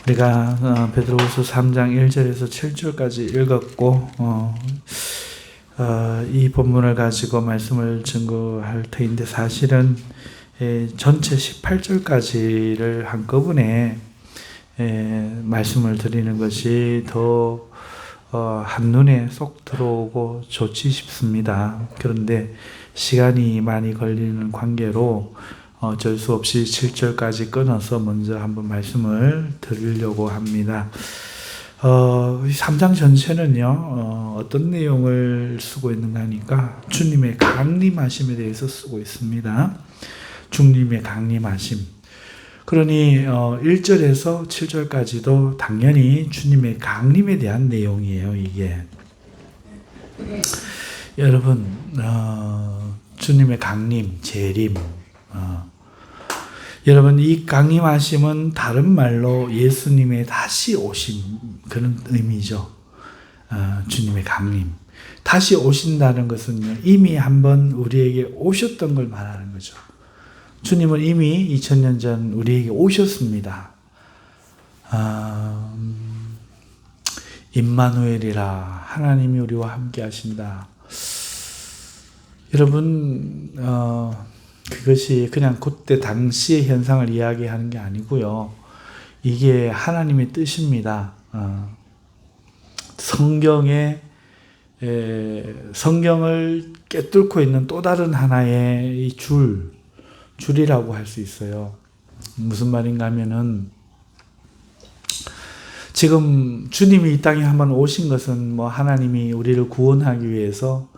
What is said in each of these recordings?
우리가 베드로후서 3장 1절에서 7절까지 읽었고 이 본문을 가지고 말씀을 증거할 터인데 사실은 전체 18절까지를 한꺼번에 말씀을 드리는 것이 더 한눈에 쏙 들어오고 좋지 싶습니다. 그런데 시간이 많이 걸리는 관계로 어쩔 수 없이 7절까지 끊어서 먼저 한번 말씀을 드리려고 합니다. 3장 전체는요, 어떤 내용을 쓰고 있는가 하니까 주님의 강림하심에 대해서 쓰고 있습니다. 주님의 강림하심. 그러니 1절에서 7절까지도 당연히 주님의 강림에 대한 내용이에요, 이게. 여러분, 주님의 강림, 재림. 여러분, 이 강림하심은 다른 말로 예수님의 다시 오심, 그런 의미죠. 주님의 강림. 다시 오신다는 것은요, 이미 한번 우리에게 오셨던 걸 말하는 거죠. 주님은 이미 2000년 전 우리에게 오셨습니다. 임마누엘이라, 하나님이 우리와 함께 하신다. 여러분, 그것이 그냥 그때 당시의 현상을 이야기하는 게 아니고요. 이게 하나님의 뜻입니다. 성경을 꿰뚫고 있는 또 다른 하나의 이 줄이라고 할 수 있어요. 무슨 말인가 하면은, 지금 주님이 이 땅에 한번 오신 것은 하나님이 우리를 구원하기 위해서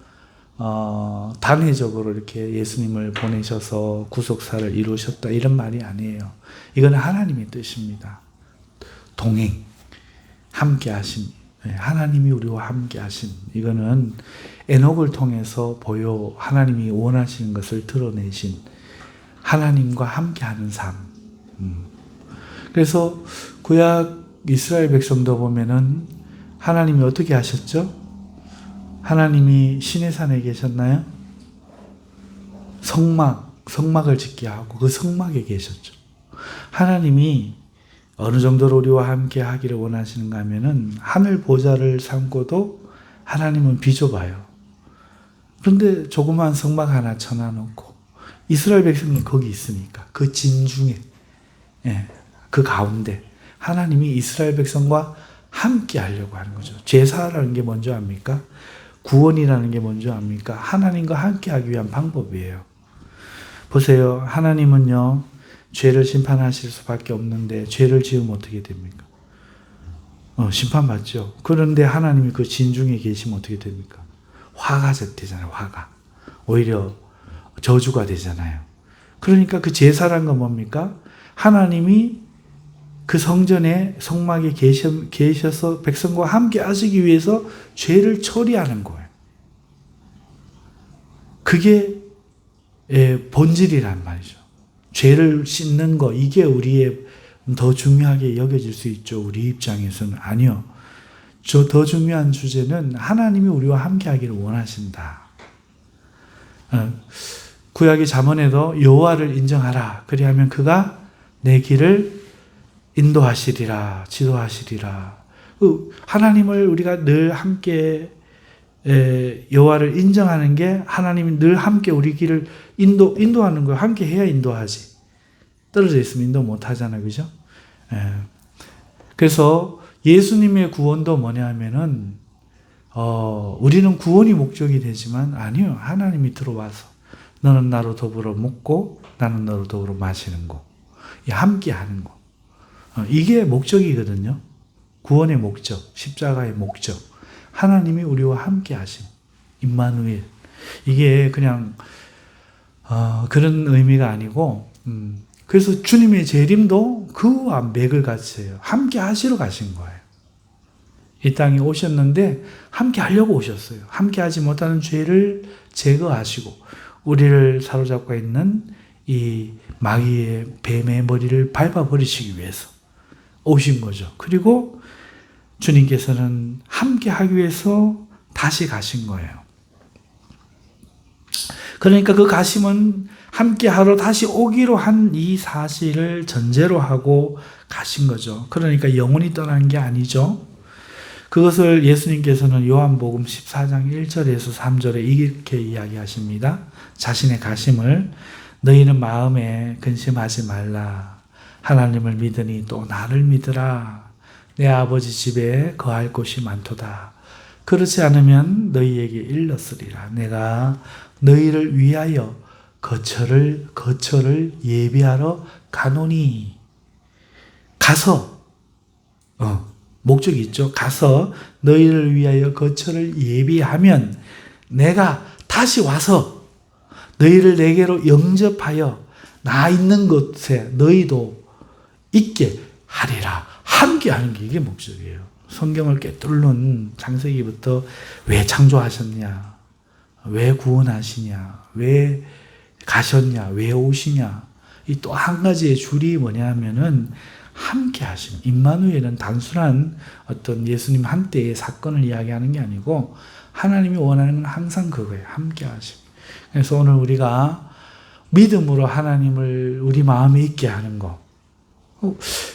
단회적으로 이렇게 예수님을 보내셔서 구속사를 이루셨다, 이런 말이 아니에요. 이건 하나님의 뜻입니다. 동행, 함께 하심, 하나님이 우리와 함께 하심. 이거는 에녹을 통해서 하나님이 원하시는 것을 드러내신 하나님과 함께 하는 삶. 그래서 구약 이스라엘 백성도 보면은 하나님이 어떻게 하셨죠? 하나님이 시내산에 계셨나요? 성막을 짓게 하고 그 성막에 계셨죠. 하나님이 어느 정도로 우리와 함께 하기를 원하시는가 하면은 하늘 보좌를 삼고도 하나님은 비좁아요. 그런데 조그만 성막 하나 쳐놔놓고 이스라엘 백성이 거기 있으니까 그 진중에, 그 가운데 하나님이 이스라엘 백성과 함께 하려고 하는 거죠. 제사라는 게 뭔지 압니까? 구원이라는 게 뭔지 압니까? 하나님과 함께 하기 위한 방법이에요. 보세요. 하나님은요, 죄를 심판하실 수밖에 없는데 죄를 지으면 어떻게 됩니까? 심판받죠. 그런데 하나님이 그 진중에 계시면 어떻게 됩니까? 화가 되잖아요. 화가. 오히려 저주가 되잖아요. 그러니까 그 제사란 건 뭡니까? 하나님이 그 성막에 계셔서 백성과 함께 하시기 위해서 죄를 처리하는 거예요. 그게 본질이란 말이죠. 죄를 씻는 거, 이게 우리의 더 중요하게 여겨질 수 있죠. 우리 입장에서는. 아니요. 더 중요한 주제는 하나님이 우리와 함께 하기를 원하신다. 구약의 잠언에도 여호와를 인정하라. 그리하면 그가 내 길을 인도하시리라, 지도하시리라. 하나님을 우리가 늘 함께 여호와를 인정하는 게 하나님이 늘 함께 우리 길을 인도하는 거예요. 함께 해야 인도하지. 떨어져 있으면 인도 못 하잖아요. 그죠? 그래서 예수님의 구원도 뭐냐 하면은 우리는 구원이 목적이 되지만 아니요. 하나님이 들어와서 너는 나로 더불어 먹고 나는 너로 더불어 마시는 거. 함께 하는 거. 이게 목적이거든요. 구원의 목적, 십자가의 목적. 하나님이 우리와 함께 하심. 임마누엘. 이게 그냥 그런 의미가 아니고 그래서 주님의 재림도 그와 맥을 같이 해요. 함께 하시러 가신 거예요. 이 땅에 오셨는데 함께 하려고 오셨어요. 함께 하지 못하는 죄를 제거하시고 우리를 사로잡고 있는 이 마귀의 뱀의 머리를 밟아버리시기 위해서 오신 거죠. 그리고 주님께서는 함께 하기 위해서 다시 가신 거예요. 그러니까 그 가심은 함께 하러 다시 오기로 한 이 사실을 전제로 하고 가신 거죠. 그러니까 영원히 떠난 게 아니죠. 그것을 예수님께서는 요한복음 14장 1절에서 3절에 이렇게 이야기하십니다. 자신의 가심을 너희는 마음에 근심하지 말라. 하나님을 믿으니 또 나를 믿으라. 내 아버지 집에 거할 곳이 많도다. 그렇지 않으면 너희에게 일렀으리라. 내가 너희를 위하여 거처를 예비하러 가노니. 가서 목적이 있죠. 가서 너희를 위하여 거처를 예비하면 내가 다시 와서 너희를 내게로 영접하여 나 있는 곳에 너희도 있게 하리라. 함께 하는 게 이게 목적이에요. 성경을 꿰뚫는 창세기부터 왜 창조하셨냐, 왜 구원하시냐, 왜 가셨냐, 왜 오시냐. 이 또 한 가지의 줄이 뭐냐 하면은 함께 하심. 임마누엘은 단순한 어떤 예수님 한때의 사건을 이야기하는 게 아니고 하나님이 원하는 건 항상 그거예요. 함께 하심. 그래서 오늘 우리가 믿음으로 하나님을 우리 마음에 있게 하는 거.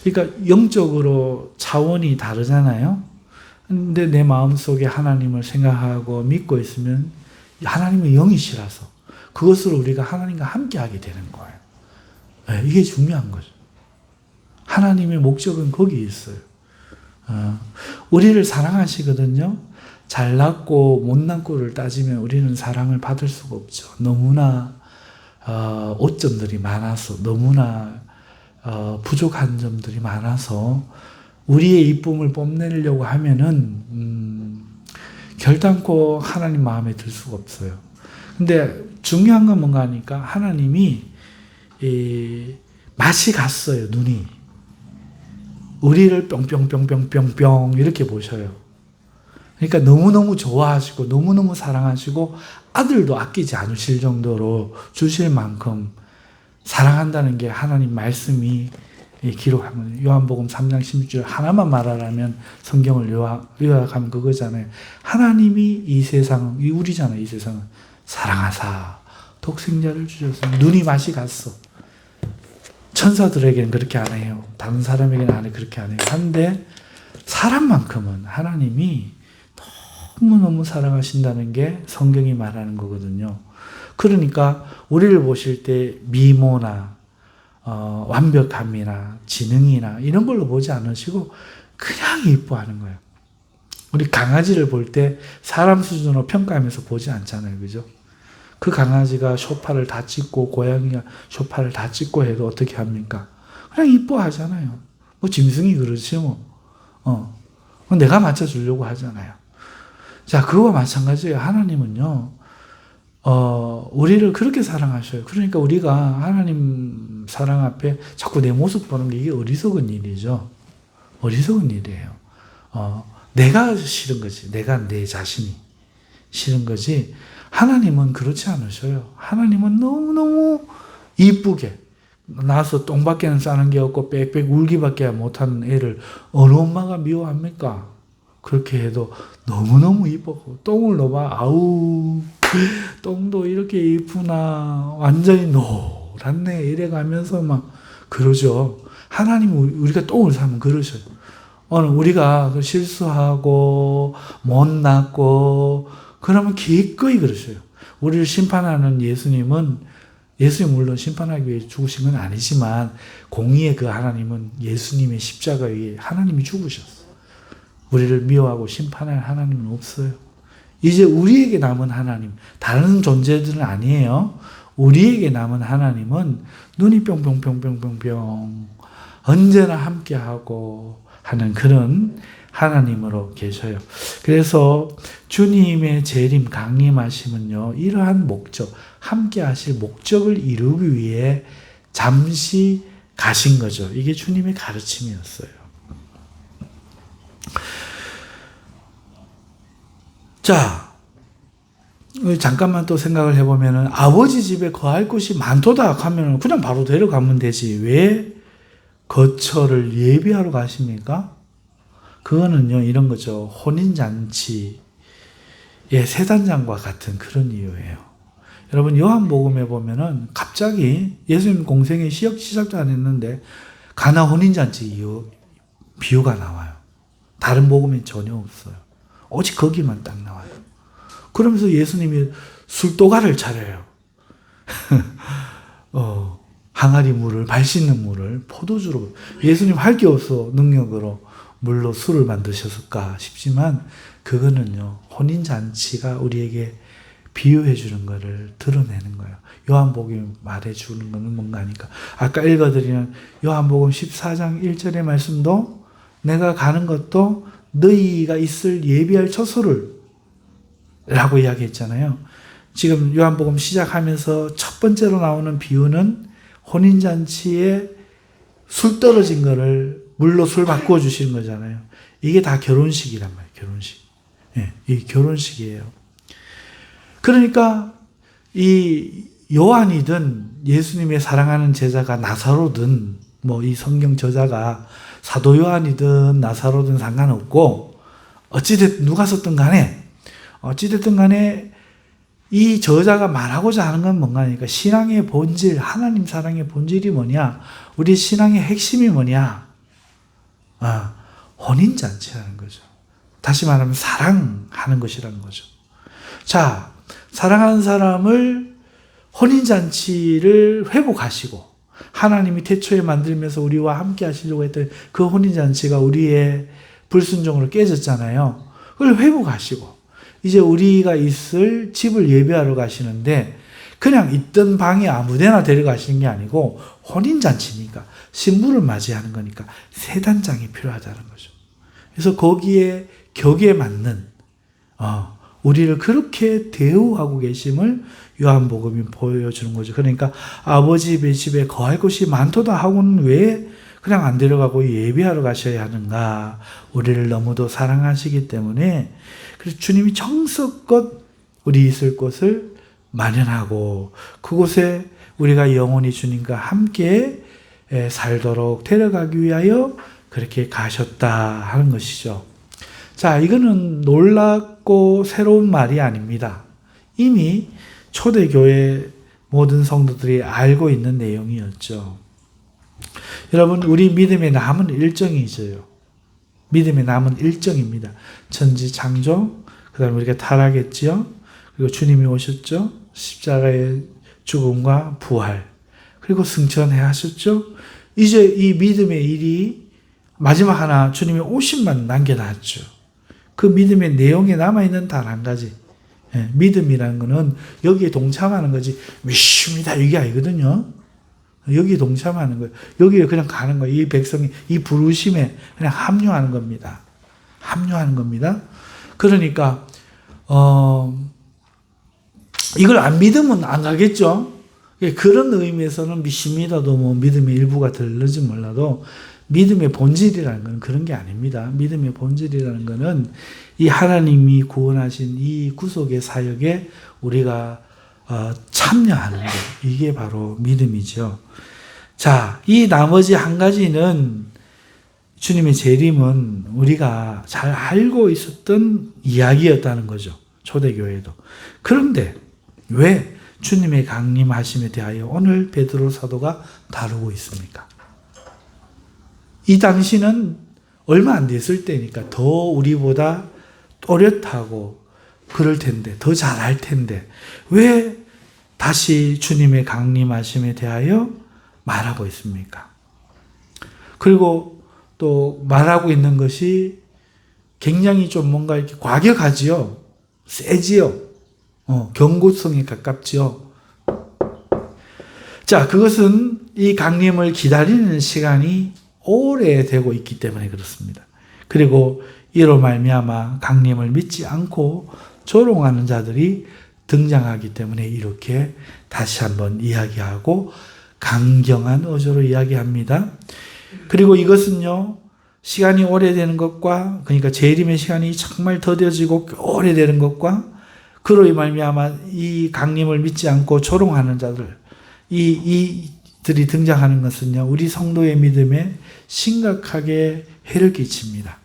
그러니까 영적으로 차원이 다르잖아요. 근데 내 마음속에 하나님을 생각하고 믿고 있으면 하나님의 영이시라서 그것을 우리가 하나님과 함께 하게 되는 거예요. 네, 이게 중요한 거죠. 하나님의 목적은 거기에 있어요. 우리를 사랑하시거든요. 잘났고 못난 꼴을 따지면 우리는 사랑을 받을 수가 없죠. 너무나 오점들이 많아서, 너무나 부족한 점들이 많아서 우리의 이쁨을 뽐내려고 하면은 결단코 하나님 마음에 들 수가 없어요. 근데 중요한 건 뭔가 하니까 하나님이 맛이 갔어요. 눈이. 우리를 뿅뿅뿅뿅뿅뿅 이렇게 보셔요. 그러니까 너무너무 좋아하시고 너무너무 사랑하시고 아들도 아끼지 않으실 정도로 주실 만큼 사랑한다는 게 하나님 말씀이 기록한 거예요. 요한복음 3장 16절 하나만 말하라면 성경을 요약하면 그거잖아요. 하나님이 이 세상, 우리잖아요. 이 세상은 사랑하사 독생자를 주셨어요. 눈이 맛이 갔어. 천사들에게는 그렇게 안 해요. 다른 사람에게는 그렇게 안 해요. 한데 사람만큼은 하나님이 너무너무 사랑하신다는 게 성경이 말하는 거거든요. 그러니까 우리를 보실 때 미모나 완벽함이나 지능이나 이런 걸로 보지 않으시고 그냥 이뻐하는 거예요. 우리 강아지를 볼 때 사람 수준으로 평가하면서 보지 않잖아요. 그죠? 그 강아지가 쇼파를 다 찍고 고양이가 쇼파를 다 찍고 해도 어떻게 합니까? 그냥 이뻐하잖아요. 뭐 짐승이 그렇지 뭐. 내가 맞춰주려고 하잖아요. 자, 그거와 마찬가지예요. 하나님은요. 우리를 그렇게 사랑하셔요. 그러니까 우리가 하나님 사랑 앞에 자꾸 내 모습 보는 게 이게 어리석은 일이죠. 어리석은 일이에요. 내가 싫은 거지. 내가 내 자신이 싫은 거지. 하나님은 그렇지 않으셔요. 하나님은 너무너무 이쁘게 나서 똥밖에는 싸는 게 없고 빽빽 울기밖에 못하는 애를 어느 엄마가 미워합니까? 그렇게 해도 너무너무 이쁘고 똥을 넣어봐. 아우 똥도 이렇게 이쁘나 완전히 노랗네 이래가면서 막 그러죠. 하나님은 우리가 똥을 싸면 그러셔요. 우리가 실수하고 못났고 그러면 기꺼이 그러셔요. 우리를 심판하는 예수님은 물론 심판하기 위해 죽으신 건 아니지만 공의의 그 하나님은 예수님의 십자가 위에 하나님이 죽으셨어요. 우리를 미워하고 심판할 하나님은 없어요. 이제 우리에게 남은 하나님, 다른 존재들은 아니에요. 우리에게 남은 하나님은 눈이 뿅뿅뿅뿅뿅뿅 언제나 함께하고 하는 그런 하나님으로 계셔요. 그래서 주님의 재림, 강림하심은요, 이러한 목적, 함께 하실 목적을 이루기 위해 잠시 가신 거죠. 이게 주님의 가르침이었어요. 자, 잠깐만 또 생각을 해보면은 아버지 집에 거할 곳이 많도다 하면 그냥 바로 데려가면 되지. 왜 거처를 예비하러 가십니까? 그거는요, 이런 거죠. 혼인잔치의 세단장과 같은 그런 이유예요. 여러분 요한복음에 보면은 갑자기 예수님 공생의 시작도 안 했는데 가나 혼인잔치 비유가 나와요. 다른 복음엔 전혀 없어요. 오직 거기만 딱 나와요. 그러면서 예수님이 술도가를 차려요. 항아리 물을, 발 씻는 물을 포도주로. 예수님 할 게 없어 능력으로 물로 술을 만드셨을까 싶지만 그거는요, 혼인잔치가 우리에게 비유해 주는 것을 드러내는 거예요. 요한복음이 말해 주는 것은 뭔가 하니까. 아까 읽어드리는 요한복음 14장 1절의 말씀도 내가 가는 것도 너희가 있을 예비할 처소를 라고 이야기했잖아요. 지금 요한복음 시작하면서 첫 번째로 나오는 비유는 혼인잔치에 술 떨어진 거를 물로 술 바꾸어 주시는 거잖아요. 이게 다 결혼식이란 말이에요. 결혼식. 예, 이 결혼식이에요. 그러니까 이 요한이든 예수님의 사랑하는 제자가 나사로든 뭐 이 성경 저자가 사도 요한이든 나사로든 상관없고 어찌됐든 누가 썼든 간에 어찌됐든 간에 이 저자가 말하고자 하는 건 뭔가 하니까 신앙의 본질, 하나님 사랑의 본질이 뭐냐? 우리 신앙의 핵심이 뭐냐? 혼인잔치라는 거죠. 다시 말하면 사랑하는 것이라는 거죠. 자, 사랑하는 사람을 혼인잔치를 회복하시고 하나님이 태초에 만들면서 우리와 함께 하시려고 했던 그 혼인잔치가 우리의 불순종으로 깨졌잖아요. 그걸 회복하시고 이제 우리가 있을 집을 예배하러 가시는데 그냥 있던 방에 아무데나 데려가시는 게 아니고 혼인잔치니까 신부를 맞이하는 거니까 세 단장이 필요하다는 거죠. 그래서 거기에 격에 맞는 우리를 그렇게 대우하고 계심을 요한복음이 보여주는 거죠. 그러니까 아버지 집에 거할 곳이 많도다 하고는 왜 그냥 안 데려가고 예배하러 가셔야 하는가. 우리를 너무도 사랑하시기 때문에 그래서 주님이 정성껏 우리 있을 곳을 마련하고 그곳에 우리가 영원히 주님과 함께 살도록 데려가기 위하여 그렇게 가셨다 하는 것이죠. 자, 이거는 놀랍고 새로운 말이 아닙니다. 이미 초대교회 모든 성도들이 알고 있는 내용이었죠. 여러분, 우리 믿음의 남은 일정이 있어요. 믿음의 남은 일정입니다. 천지 창조, 그 다음에 우리가 타락했지요. 그리고 주님이 오셨죠. 십자가의 죽음과 부활, 그리고 승천해 하셨죠. 이제 이 믿음의 일이 마지막 하나 주님의 오심만 남겨놨죠. 그 믿음의 내용에 남아있는 단 한 가지. 믿음이라는 거는 여기에 동참하는 거지 믿습니다 이게 아니거든요. 여기에 동참하는 거예요. 여기에 그냥 가는 거예요. 이 백성이 이 부르심에 그냥 합류하는 겁니다. 합류하는 겁니다. 그러니까 이걸 안 믿으면 안 가겠죠. 그런 의미에서는 믿습니다도 뭐 믿음의 일부가 들을지 몰라도 믿음의 본질이라는 건 그런 게 아닙니다. 믿음의 본질이라는 거는 이 하나님이 구원하신 이 구속의 사역에 우리가 참여하는 것, 이게 바로 믿음이죠. 자, 이 나머지 한 가지는 주님의 재림은 우리가 잘 알고 있었던 이야기였다는 거죠. 초대교회도. 그런데 왜 주님의 강림하심에 대하여 오늘 베드로 사도가 다루고 있습니까? 이 당시는 얼마 안 됐을 때니까 더 우리보다 또렷하고 그럴 텐데, 더 잘 알 텐데 왜 다시 주님의 강림하심에 대하여 말하고 있습니까? 그리고 또 말하고 있는 것이 굉장히 좀 뭔가 이렇게 과격하지요. 세지요. 경고성에 가깝지요. 자, 그것은 이 강림을 기다리는 시간이 오래되고 있기 때문에 그렇습니다. 그리고 이로 말미암아 강림을 믿지 않고 조롱하는 자들이 등장하기 때문에 이렇게 다시 한번 이야기하고 강경한 어조로 이야기합니다. 그리고 이것은요, 시간이 오래되는 것과, 그러니까 재림의 시간이 정말 더뎌지고 오래되는 것과, 그로 말미암아 이 강림을 믿지 않고 조롱하는 자들, 이들이 등장하는 것은요, 우리 성도의 믿음에 심각하게 해를 끼칩니다.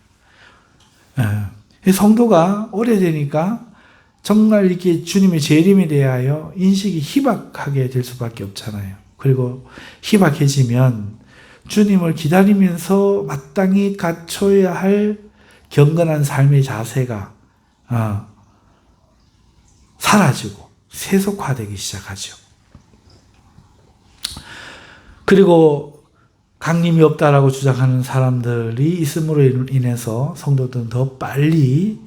성도가 오래되니까 정말 이렇게 주님의 재림에 대하여 인식이 희박하게 될 수밖에 없잖아요. 그리고 희박해지면 주님을 기다리면서 마땅히 갖춰야 할 경건한 삶의 자세가 사라지고 세속화되기 시작하죠. 그리고 강림이 없다라고 주장하는 사람들이 있음으로 인해서 성도들은 더 빨리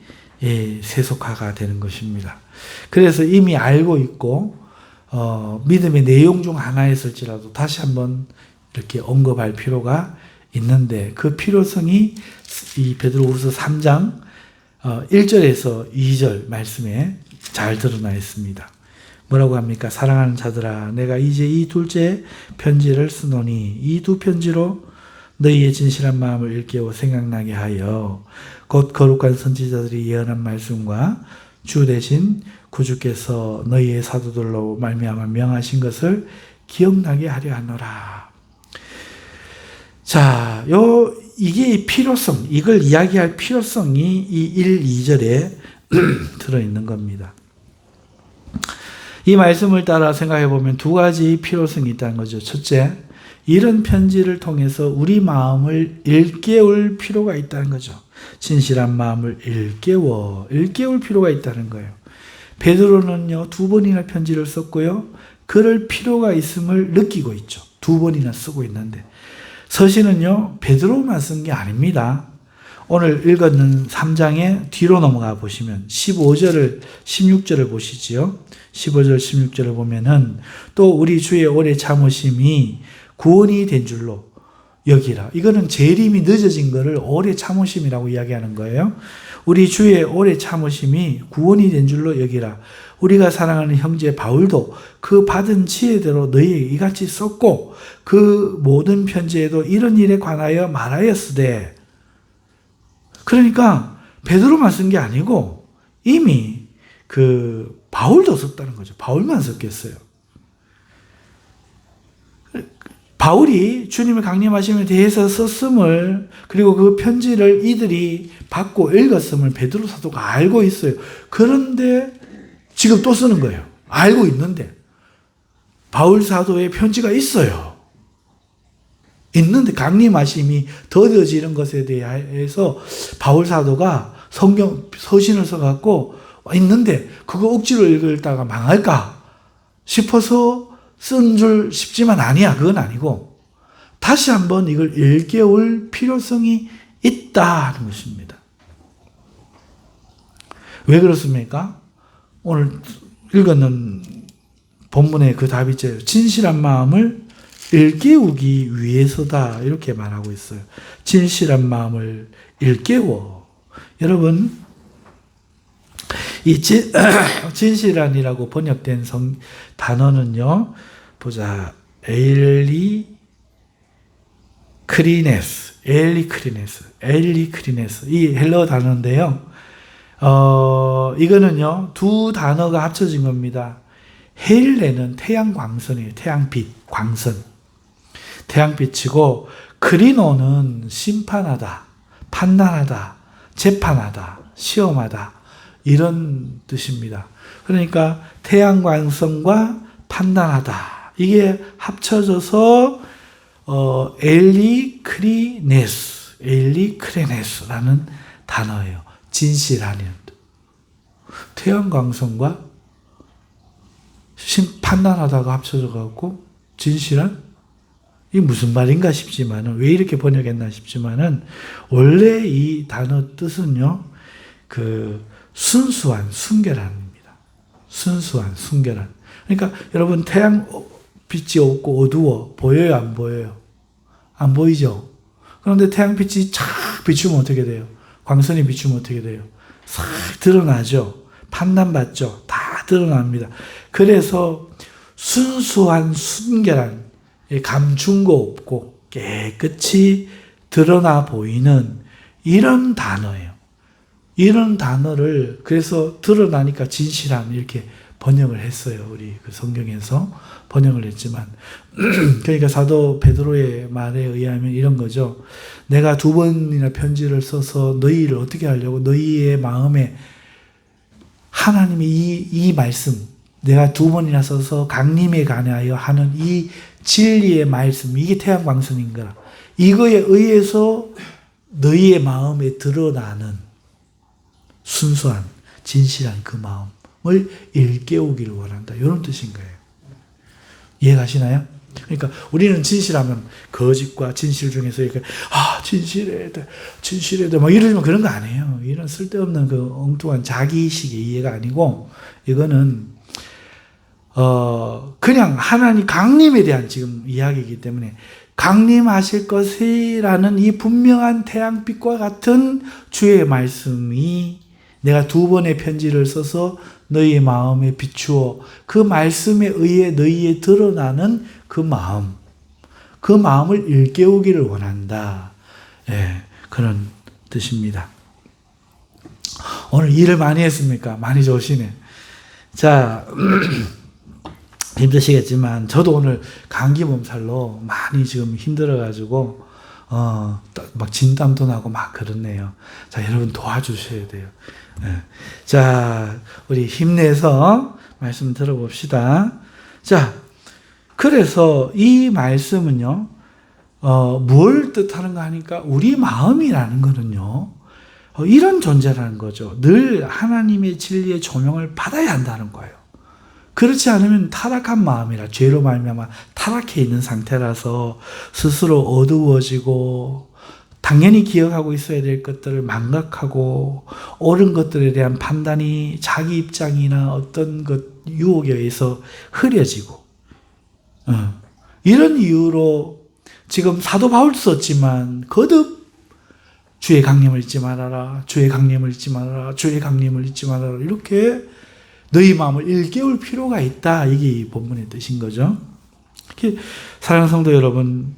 세속화가 되는 것입니다. 그래서 이미 알고 있고 믿음의 내용 중 하나였을지라도 다시 한번 이렇게 언급할 필요가 있는데 그 필요성이 이 베드로후서 3장 1절에서 2절 말씀에 잘 드러나 있습니다. 뭐라고 합니까? 사랑하는 자들아, 내가 이제 이 둘째 편지를 쓰노니 이 두 편지로 너희의 진실한 마음을 일깨워 생각나게 하여 곧 거룩한 선지자들이 예언한 말씀과 주 대신 구주께서 너희의 사도들로 말미암아 명하신 것을 기억나게 하려 하노라. 자, 이게 필요성, 이걸 이야기할 필요성이 이 1, 2절에 들어있는 겁니다. 이 말씀을 따라 생각해 보면 두 가지 필요성이 있다는 거죠. 첫째, 이런 편지를 통해서 우리 마음을 일깨울 필요가 있다는 거죠. 진실한 마음을 일깨울 필요가 있다는 거예요. 베드로는요, 2번이나 편지를 썼고요, 그럴 필요가 있음을 느끼고 있죠. 2번이나 쓰고 있는데, 서신은요, 베드로만 쓴 게 아닙니다. 오늘 읽었는 3장의 뒤로 넘어가 보시면 15절을 16절을 보시지요. 15절 16절을 보면은 또 우리 주의 오래 참으심이 구원이 된 줄로 여기라. 이거는 재림이 늦어진 거를 오래 참으심이라고 이야기하는 거예요. 우리 주의 오래 참으심이 구원이 된 줄로 여기라. 우리가 사랑하는 형제 바울도 그 받은 지혜대로 너희에게 이같이 썼고 그 모든 편지에도 이런 일에 관하여 말하였으되. 그러니까 베드로만 쓴 게 아니고 이미 바울도 썼다는 거죠. 바울만 썼겠어요. 바울이 주님의 강림하심에 대해서 썼음을, 그리고 그 편지를 이들이 받고 읽었음을 베드로 사도가 알고 있어요. 그런데 지금 또 쓰는 거예요. 알고 있는데. 바울 사도의 편지가 있어요. 있는데 강림하심이 더뎌지는 것에 대해서 바울 사도가 서신을 써갖고 있는데 그거 억지로 읽다가 망할까 싶어서 쓴 줄 싶지만 아니야. 그건 아니고 다시 한번 이걸 일깨울 필요성이 있다는 것입니다. 왜 그렇습니까? 오늘 읽었는 본문의 그 답이 진실한 마음을 일깨우기 위해서다, 이렇게 말하고 있어요. 진실한 마음을 일깨워. 여러분, 이 진실한이라고 번역된 단어는요, 보자. 엘리크리네스. 이 헬러 단어인데요. 이거는요, 두 단어가 합쳐진 겁니다. 헬레는 태양 광선이에요. 태양빛, 광선. 태양빛이고, 크리노는 심판하다, 판단하다, 재판하다, 시험하다, 이런 뜻입니다. 그러니까 태양광선과 판단하다, 이게 합쳐져서 엘리크레네스라는 단어예요. 진실하는. 태양광선과 판단하다가 합쳐져갖고 진실한? 이게 무슨 말인가 싶지만은, 왜 이렇게 번역했나 싶지만은, 원래 이 단어 뜻은요, 순수한, 순결한입니다. 순수한, 순결한. 그러니까 여러분, 태양 빛이 없고 어두워. 보여요, 안 보여요? 안 보이죠? 그런데 태양빛이 착 비추면 어떻게 돼요? 광선이 비추면 어떻게 돼요? 싹 드러나죠? 판단받죠? 다 드러납니다. 그래서 순수한, 순결한, 감춘 거 없고 깨끗이 드러나 보이는 이런 단어예요. 이런 단어를 그래서 드러나니까 진실한, 이렇게 번역을 했어요. 우리 그 성경에서 번역을 했지만, 그러니까 사도 베드로의 말에 의하면 이런 거죠. 내가 2번이나 편지를 써서 너희를 어떻게 하려고, 너희의 마음에 하나님의 이 말씀, 내가 2번이나 써서 강림에 관하여 하는 이 진리의 말씀, 이게 태양광선인 거라. 이거에 의해서 너희의 마음에 드러나는 순수한, 진실한 그 마음을 일깨우기를 원한다. 이런 뜻인 거예요. 이해가시나요? 그러니까 우리는 진실하면 거짓과 진실 중에서 이렇게 진실해야 돼 막 이러면 그런 거 아니에요. 이런 쓸데없는 그 엉뚱한 자기의식의 이해가 아니고 이거는 그냥 하나님 강림에 대한 지금 이야기이기 때문에 강림하실 것이라는 이 분명한 태양빛과 같은 주의 말씀이 내가 2번의 편지를 써서 너희의 마음에 비추어 그 말씀에 의해 너희에 드러나는 그 마음을 일깨우기를 원한다. 예, 그런 뜻입니다. 오늘 일을 많이 했습니까? 많이 좋으시네. 자, 힘드시겠지만 저도 오늘 감기 몸살로 많이 지금 힘들어가지고 막 진땀도 나고 막 그렇네요. 자, 여러분 도와주셔야 돼요. 네. 자, 우리 힘내서 말씀 들어봅시다. 자, 그래서 이 말씀은요, 뭘 뜻하는가 하니까 우리 마음이라는 거는요, 이런 존재라는 거죠. 늘 하나님의 진리의 조명을 받아야 한다는 거예요. 그렇지 않으면 타락한 마음이라, 죄로 말미암아 타락해 있는 상태라서 스스로 어두워지고 당연히 기억하고 있어야 될 것들을 망각하고 옳은 것들에 대한 판단이 자기 입장이나 어떤 것 유혹에 의해서 흐려지고 이런 이유로 지금 사도 바울도 썼지만 거듭 주의 강림을 잊지 말아라, 주의 강림을 잊지 말아라, 주의 강림을 잊지 말아라, 이렇게 너희 마음을 일깨울 필요가 있다. 이게 본문의 뜻인 거죠. 사랑하는 성도 여러분,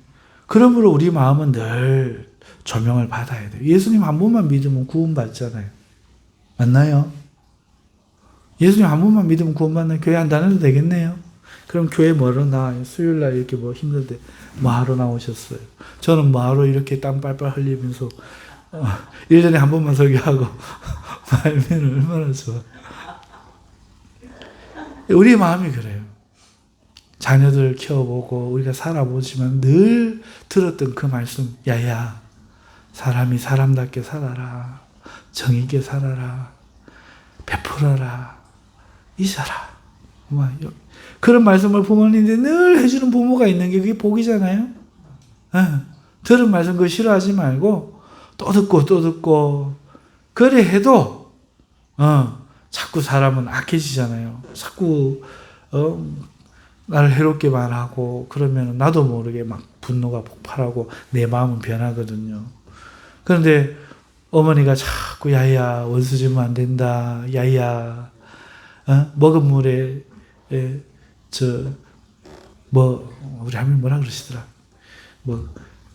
그러므로 우리 마음은 늘 조명을 받아야 돼요. 예수님 한 번만 믿으면 구원받잖아요. 맞나요? 예수님 한 번만 믿으면 구원받는, 교회 안 다녀도 되겠네요. 그럼 교회 뭐하러 나와요? 수요일날 이렇게 뭐 힘든데 뭐하러 나오셨어요? 저는 뭐하러 이렇게 땀 빨빨 흘리면서 1년에 한 번만 설교하고 말면 얼마나 좋아. 우리 마음이 그래요. 자녀들 키워보고 우리가 살아보지만 늘 들었던 그 말씀, 야야, 사람이 사람답게 살아라, 정의있게 살아라, 베풀어라, 잊어라. 그런 말씀을 부모님들이 늘 해주는 부모가 있는 게 그게 복이잖아요. 들은 말씀 그거 싫어하지 말고 또 듣고 그래 해도 자꾸 사람은 악해지잖아요. 자꾸 나를 해롭게 말하고 그러면 나도 모르게 막 분노가 폭발하고 내 마음은 변하거든요. 그런데 어머니가 자꾸 야야 원수 지면 안 된다, 야야 먹은 물에 우리 할머니 뭐라 그러시더라,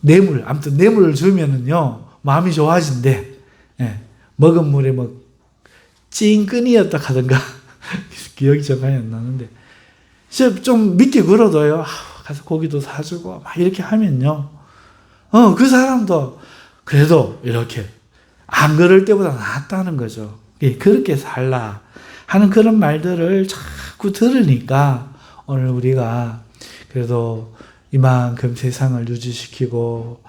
뇌물, 아무튼 뇌물을 주면은요 마음이 좋아진대. 먹은 물에 찡끈이었다 하던가 기억이 정확히 안 나는데 좀 믿기 그러도요, 가서 고기도 사주고 막 이렇게 하면요 그 사람도 그래도 이렇게 안 그럴 때보다 낫다는 거죠. 그렇게 살라 하는 그런 말들을 자꾸 들으니까 오늘 우리가 그래도 이만큼 세상을 유지시키고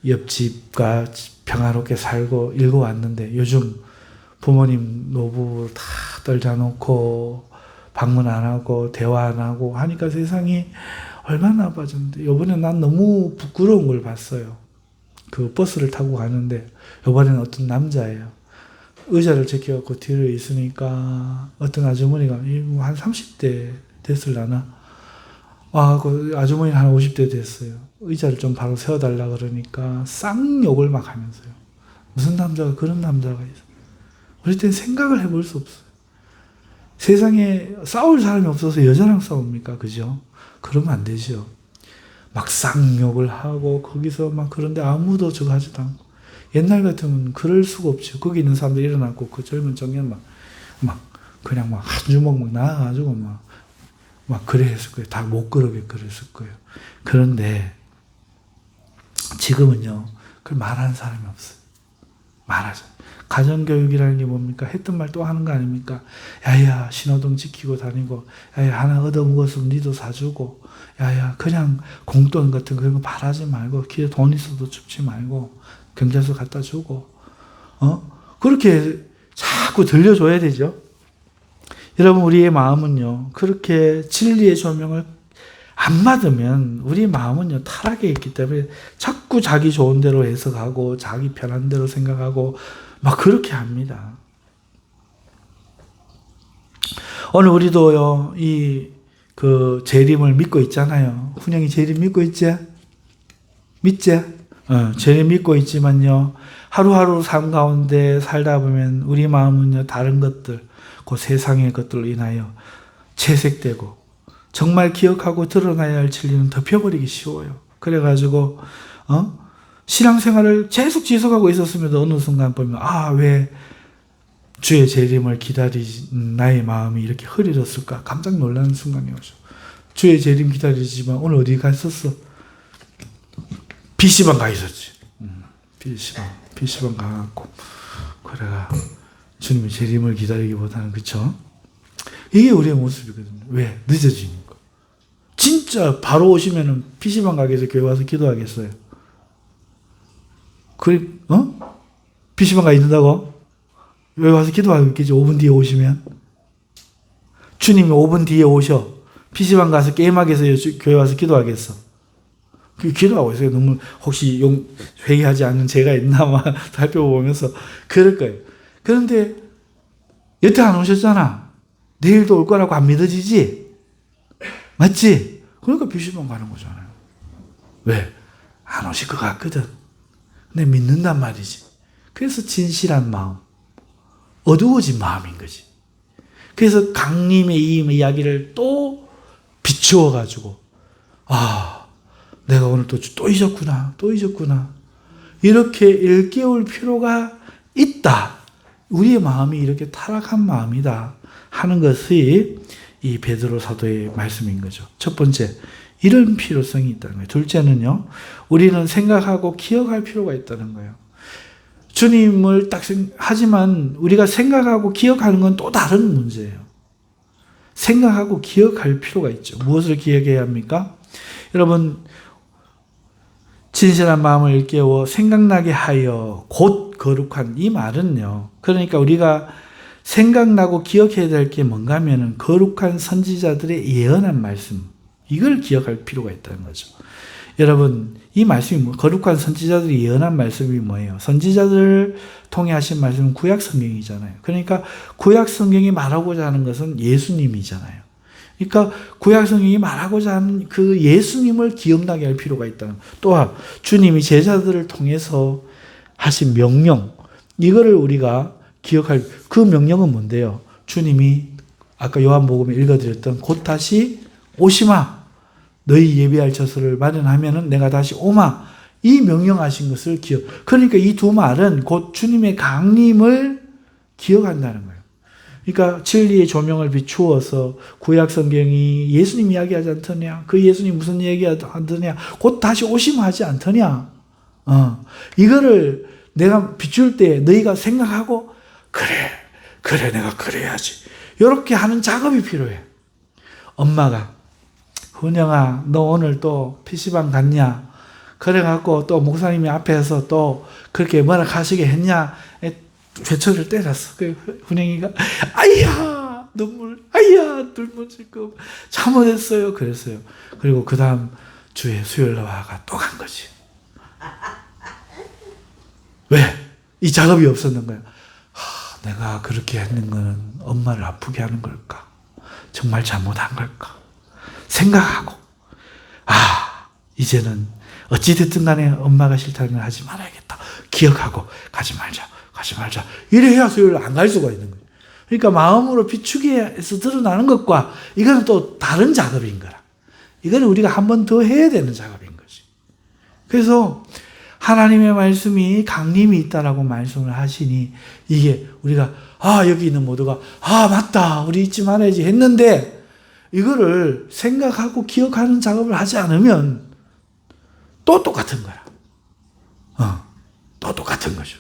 옆집과 평화롭게 살고 읽어왔는데 요즘 부모님 노부 다 떨자놓고 방문 안 하고 대화 안 하고 하니까 세상이 얼마나 나빠졌는데, 이번에 난 너무 부끄러운 걸 봤어요. 그 버스를 타고 가는데 이번에는 어떤 남자예요. 의자를 제껴갖고 뒤로 있으니까 어떤 아주머니가 한 30대 됐을라나? 그 아주머니는 한 50대 됐어요. 의자를 좀 바로 세워달라 그러니까 쌍욕을 막 하면서요. 무슨 남자가 그런 남자가 있어. 우리 때는 생각을 해볼 수 없어요. 세상에 싸울 사람이 없어서 여자랑 싸웁니까? 그죠? 그러면 안 되죠. 막 쌍욕을 하고 거기서 막 그런데 아무도 저거 하지도 않고. 옛날 같으면 그럴 수가 없죠. 거기 있는 사람들 일어나고 그 젊은 청년 그냥 한 주먹 나와가지고 막 그래 했을 거예요. 다 못 그러게 그랬을 거예요. 그런데 지금은요, 그걸 말하는 사람이 없어요. 많아져요. 가정교육이라는 게 뭡니까? 했던 말 또 하는 거 아닙니까? 야야 신호등 지키고 다니고, 야야 하나 얻어먹었으면 니도 사주고, 야야 그냥 공돈 같은 그런 거 바라지 말고, 길에 돈 있어도 줍지 말고 경찰서 갖다 주고, 그렇게 자꾸 들려줘야 되죠. 여러분, 우리의 마음은요, 그렇게 진리의 조명을 안 받으면 우리 마음은요 타락해 있기 때문에 자꾸 자기 좋은 대로 해석하고 자기 편한 대로 생각하고 막 그렇게 합니다. 오늘 우리도요 그 재림을 믿고 있잖아요. 훈영이 재림 믿고 있지? 믿지? 재림 믿고 있지만요, 하루하루 삶 가운데 살다 보면 우리 마음은요 다른 것들, 그 세상의 것들로 인하여 채색되고 정말 기억하고 드러나야 할 진리는 덮여버리기 쉬워요. 그래가지고 신앙생활을 계속 지속하고 있었음에도 어느 순간 보면 왜 주의 재림을 기다린 나의 마음이 이렇게 흐려졌을까 깜짝 놀라는 순간이 오죠. 주의 재림 기다리지만 오늘 어디 가 있었어? PC방 가 있었지. PC방 가갖고 그래가 주님의 재림을 기다리기보다는, 그쵸? 이게 우리의 모습이거든요. 왜? 늦어지니까. 진짜 바로 오시면은 PC방 가게에서 교회 와서 기도하겠어요? PC방 가 있는다고? 왜 와서 기도하겠지? 5분 뒤에 오시면? 주님이 5분 뒤에 오셔. PC방 가서 게임하게 해서 교회 와서 기도하겠어? 기도하고 있어요. 너무 혹시 회개하지 않는 죄가 있나 막 살펴보면서 그럴 거예요. 그런데 여태 안 오셨잖아. 내일도 올 거라고 안 믿어지지? 맞지? 그러니까 PC방 가는 거잖아요. 왜? 안 오실 것 같거든. 근데 믿는단 말이지. 그래서 진실한 마음, 어두워진 마음인 거지. 그래서 강림의 이 이야기를 또 비추어가지고, 내가 오늘 또 잊었구나. 이렇게 일깨울 필요가 있다. 우리의 마음이 이렇게 타락한 마음이다 하는 것이 이 베드로 사도의 말씀인 거죠. 첫 번째, 이런 필요성이 있다는 거예요. 둘째는요, 우리는 생각하고 기억할 필요가 있다는 거예요. 주님을 하지만 우리가 생각하고 기억하는 건 또 다른 문제예요. 생각하고 기억할 필요가 있죠. 무엇을 기억해야 합니까? 여러분, 진실한 마음을 일깨워 생각나게 하여 곧 거룩한, 이 말은요, 그러니까 우리가 생각나고 기억해야 될 게 뭔가 하면은 거룩한 선지자들의 예언한 말씀, 이걸 기억할 필요가 있다는 거죠. 여러분, 이 말씀이 거룩한 선지자들이 예언한 말씀이 뭐예요? 선지자들을 통해 하신 말씀은 구약 성경이잖아요. 그러니까 구약 성경이 말하고자 하는 것은 예수님이잖아요. 그러니까 구약 성경이 말하고자 하는 그 예수님을 기억나게 할 필요가 있다는, 또한 주님이 제자들을 통해서 하신 명령, 이거를 우리가 기억할, 그 명령은 뭔데요? 주님이 아까 요한복음에 읽어드렸던 곧 다시 오시마, 너희 예비할 처소를 마련하면은 내가 다시 오마, 이 명령하신 것을 기억. 그러니까 이 두 말은 곧 주님의 강림을 기억한다는 거예요. 그러니까 진리의 조명을 비추어서 구약 성경이 예수님 이야기하지 않더냐? 그 예수님 무슨 얘기하더냐? 곧 다시 오시면 하지 않더냐? 이거를 내가 비출 때 너희가 생각하고 그래 내가 그래야지, 이렇게 하는 작업이 필요해. 엄마가 훈영아 너 오늘 또 PC방 갔냐? 그래갖고 또 목사님이 앞에서 또 그렇게 뭐라 하시게 했냐? 회초리를 때렸어. 그 훈영이가 아이야 눈물 질끔 잘못했어요 그랬어요. 그리고 그 다음 주에 수요일 와가 또 간 거지. 왜? 이 작업이 없었는 거야. 내가 그렇게 했는 거는 엄마를 아프게 하는 걸까? 정말 잘못한 걸까? 생각하고, 이제는 어찌됐든 간에 엄마가 싫다는 걸 하지 말아야겠다. 기억하고, 가지 말자. 이래야 수요일 안 갈 수가 있는 거예요. 그러니까 마음으로 비추기에서 드러나는 것과 이거는 또 다른 작업인 거라. 이거는 우리가 한 번 더 해야 되는 작업인 거지. 그래서 하나님의 말씀이 강림이 있다라고 말씀을 하시니, 이게 우리가 여기 있는 모두가 맞다 우리 잊지 말아야지 했는데, 이거를 생각하고 기억하는 작업을 하지 않으면 또 똑같은 거야. 또 똑같은 거죠.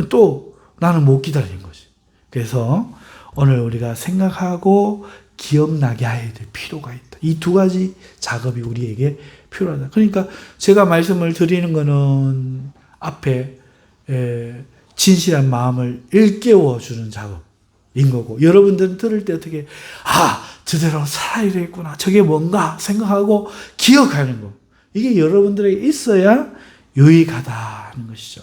또 나는 못 기다리는 거지. 그래서 오늘 우리가 생각하고 기억나게 해야 될 필요가 있다. 이 두 가지 작업이 우리에게 필요하다. 그러니까 제가 말씀을 드리는 거는 앞에 진실한 마음을 일깨워 주는 작업인 거고, 여러분들은 들을 때 어떻게 제대로 살아야 되겠구나, 저게 뭔가 생각하고 기억하는 거, 이게 여러분들에게 있어야 유익하다는 것이죠.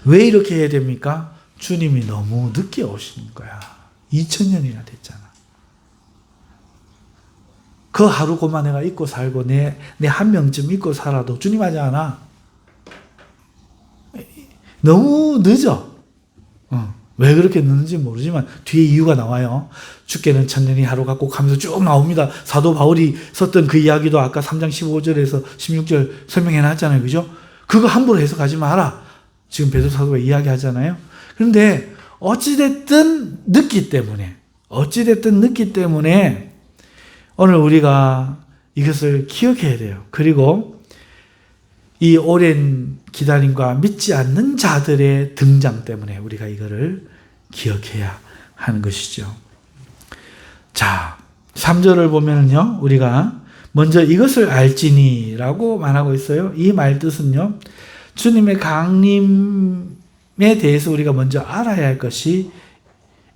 왜 이렇게 해야 됩니까? 주님이 너무 늦게 오시는 거야. 2000년이나 됐잖아. 그 하루 고만 내가 잊고 살고 내 한 명쯤 잊고 살아도 주님 하지 않아. 너무 늦어. 왜 그렇게 늦는지 모르지만 뒤에 이유가 나와요. 주께는 천년이 하루 같고 하면서 쭉 나옵니다. 사도 바울이 썼던 그 이야기도 아까 3장 15절에서 16절 설명해 놨잖아요. 그죠? 그거 함부로 해석하지 마라. 지금 베드로 사도가 이야기하잖아요. 그런데 어찌됐든 늦기 때문에 오늘 우리가 이것을 기억해야 돼요. 그리고 이 오랜 기다림과 믿지 않는 자들의 등장 때문에 우리가 이거를 기억해야 하는 것이죠. 자, 3절을 보면요, 우리가 먼저 이것을 알지니라고 말하고 있어요. 이 말 뜻은요, 주님의 강림에 대해서 우리가 먼저 알아야 할 것이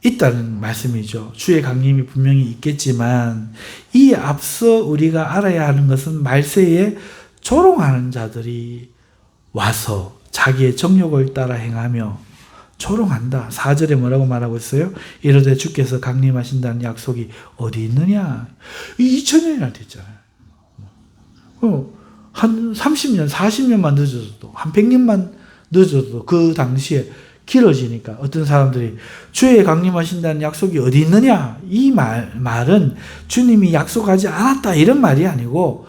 있다는 말씀이죠. 주의 강림이 분명히 있겠지만 이 앞서 우리가 알아야 하는 것은 말세에 조롱하는 자들이 와서 자기의 정욕을 따라 행하며 조롱한다. 4절에 뭐라고 말하고 있어요? 이르되 주께서 강림하신다는 약속이 어디 있느냐? 2000년이나 됐잖아요. 한 30년, 40년만 늦어도, 한 100년만 늦어도 그 당시에 길어지니까 어떤 사람들이 주의 강림하신다는 약속이 어디 있느냐? 이 말은 주님이 약속하지 않았다 이런 말이 아니고,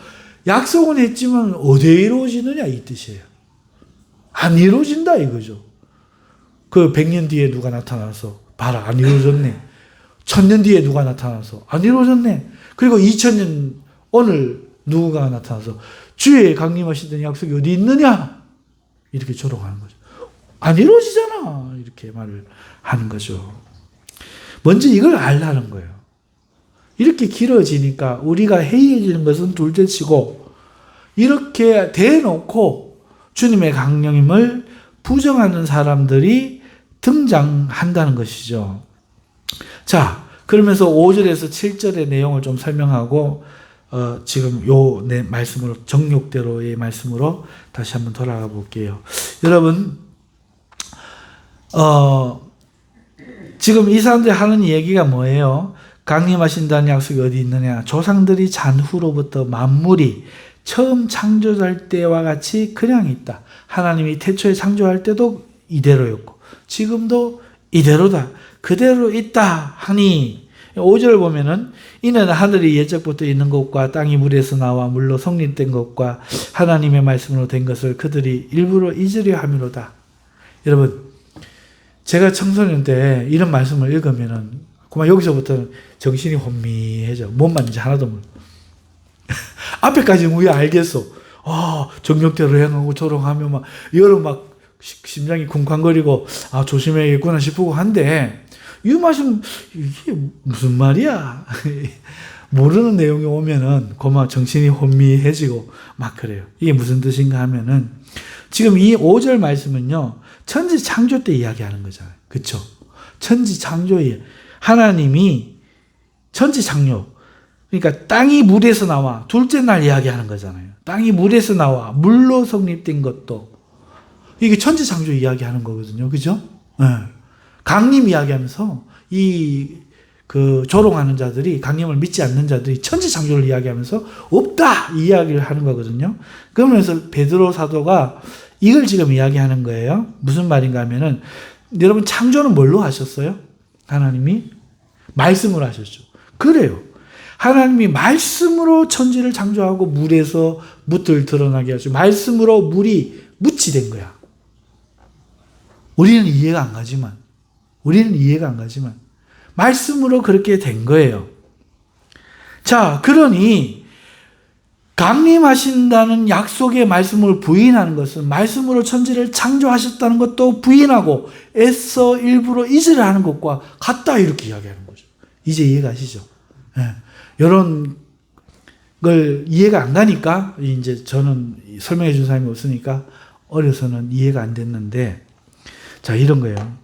약속은 했지만 어디에 이루어지느냐 이 뜻이에요. 안 이루어진다 이거죠. 그 100년 뒤에 누가 나타나서 봐라 안 이루어졌네. 1000년 뒤에 누가 나타나서 안 이루어졌네. 그리고 2000년 오늘 누가 나타나서 주의 강림하신다는 약속이 어디 있느냐? 이렇게 조롱하는 거죠. 안 이루어지잖아. 이렇게 말을 하는 거죠. 먼저 이걸 알라는 거예요. 이렇게 길어지니까 우리가 해이해지는 것은 둘째치고, 이렇게 대놓고 주님의 강림을 부정하는 사람들이 등장한다는 것이죠. 자, 그러면서 5절에서 7절의 내용을 좀 설명하고 지금 내 말씀으로, 정욕대로의 말씀으로 다시 한번 돌아가 볼게요. 여러분, 지금 이 사람들이 하는 얘기가 뭐예요? 강림하신다는 약속이 어디 있느냐? 조상들이 잔 후로부터 만물이 처음 창조될 때와 같이 그냥 있다. 하나님이 태초에 창조할 때도 이대로였고 지금도 이대로다. 그대로 있다 하니, 5절을 보면은 이는 하늘이 예적부터 있는 것과 땅이 물에서 나와 물로 성립된 것과 하나님의 말씀으로 된 것을 그들이 일부러 잊으려 함이로다. 여러분, 제가 청소년 때 이런 말씀을 읽으면은 그만 여기서부터는 정신이 혼미해져. 뭔 말인지 하나도 몰라. 앞에까지는 우리가 알겠어. 정욕대로 행하고 조롱하며 막 여러 막 심장이 쿵쾅거리고 조심해야겠구나 싶고 한데, 이 말씀 이게 무슨 말이야? 모르는 내용이 오면은 그만 정신이 혼미해지고 막 그래요. 이게 무슨 뜻인가 하면은, 지금 이 5절 말씀은요, 천지 창조 때 이야기하는 거잖아요. 그쵸? 천지 창조에 하나님이 천지 창조, 그러니까 땅이 물에서 나와 둘째 날 이야기하는 거잖아요. 땅이 물에서 나와 물로 성립된 것도, 이게 천지 창조 이야기하는 거거든요. 그죠? 네. 강림 이야기하면서 그 조롱하는 자들이, 강림을 믿지 않는 자들이 천지 창조를 이야기하면서 없다 이 이야기를 하는 거거든요. 그러면서 베드로 사도가 이걸 지금 이야기하는 거예요. 무슨 말인가 하면은, 여러분 창조는 뭘로 하셨어요? 하나님이 말씀으로 하셨죠. 그래요. 하나님이 말씀으로 천지를 창조하고 물에서 묻을 드러나게 하시고 말씀으로 물이 묻이 된 거야. 우리는 이해가 안 가지만 말씀으로 그렇게 된 거예요. 자, 그러니 강림하신다는 약속의 말씀을 부인하는 것은 말씀으로 천지를 창조하셨다는 것도 부인하고 애써 일부러 이질을 하는 것과 같다 이렇게 이야기하는 거죠. 이제 이해가시죠? 예. 이런 걸 이해가 안 가니까 이제 저는 설명해 준 사람이 없으니까 어려서는 이해가 안 됐는데 자 이런 거예요.